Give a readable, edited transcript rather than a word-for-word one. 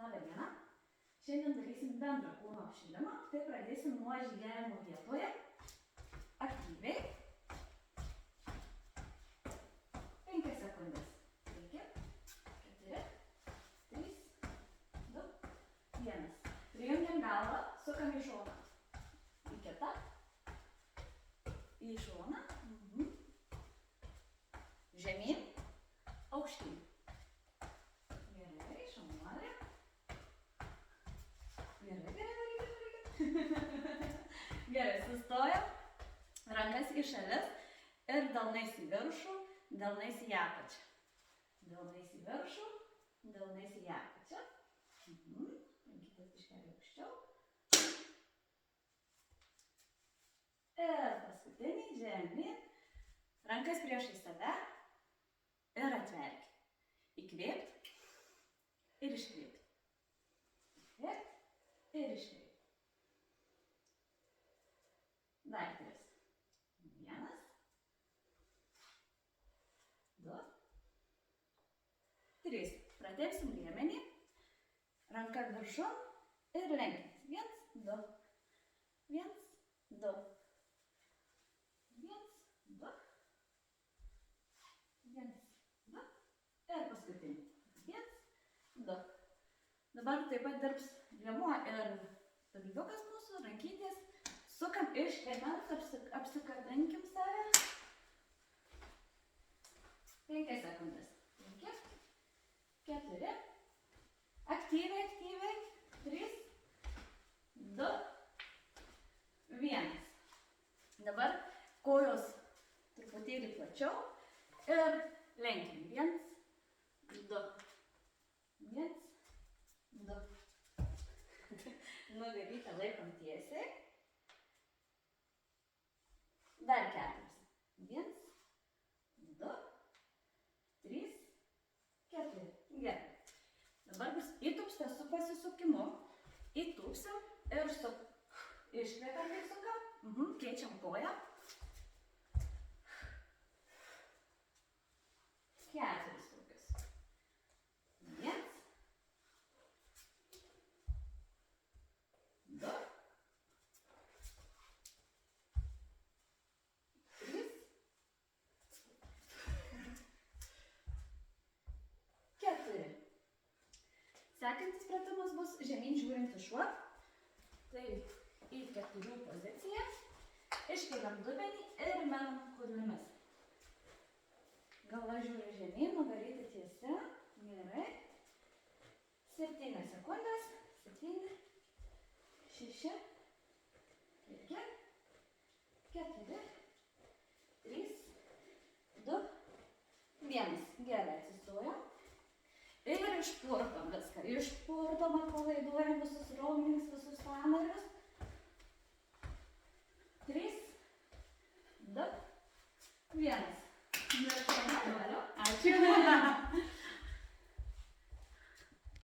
Labą dieną. Šiandien darysim bendrą kūno apšilimą. Tai pradėsim nuo žygiavimo vietoje. Aktyviai. 5 sekundės. 5, 4, 3, 2, 1. Prijungiam galvą, sukam į šoną. Į kitą. Į šoną. Žemyn. Aukštyn. Gerai, šaunuolė. Gerai, sustojam. Rankas į šalis ir delnais į viršų, delnais į apačią. Delnais į viršų, delnais į apačią. Rankytės biškelį aukščiau. Ir paskutinį žemyn. Rankas priešais save ir atverki. Įkvėpt ir iškvėpt. Įkvėpt ir iškvėpt. Dar 3. 1, 2, 3. Pratepsim liemenį. Ranka viršun ir lenkit. 1, 2. 1, 2. 1, 2. 1, 2. Ir paskutinį. 1, 2. Dabar taip pat dirbs liemuo ir pavydukas mūsų, rankytės. Sukam iš liemens, apsikabinkim save. 5 sekundės. 5, 4. Aktyviai, aktyviai. 3, 2, 1. Dabar kojos truputėlį plačiau ir lenkim. 1, 2. 1, 2. Nugarytę laikom tiesiai. Dar 4. 1, 2, 3, 4. Gerai. Dabar bus įtūpsta su pasisukimu. Įtūpsim ir iškvepiam ir sukam. Keičiam koją. 4 tokius. 1, 2, 3, 4. Sekantis pratimas bus žemyn žiūrintis šuo. Tai į 4 poziciją. Iškeliam dubenį ir menam kurlimis. Galva žiūri žemyn, nugarytė tiesa. Gerai. 7 sekundės. 7, 6, 5, 4, 3, 2, 1. Gerai, atsistojam. Ir išpurtom viską. Išpurtom, atpalaiduojam visus raumenis, visus sąnarius.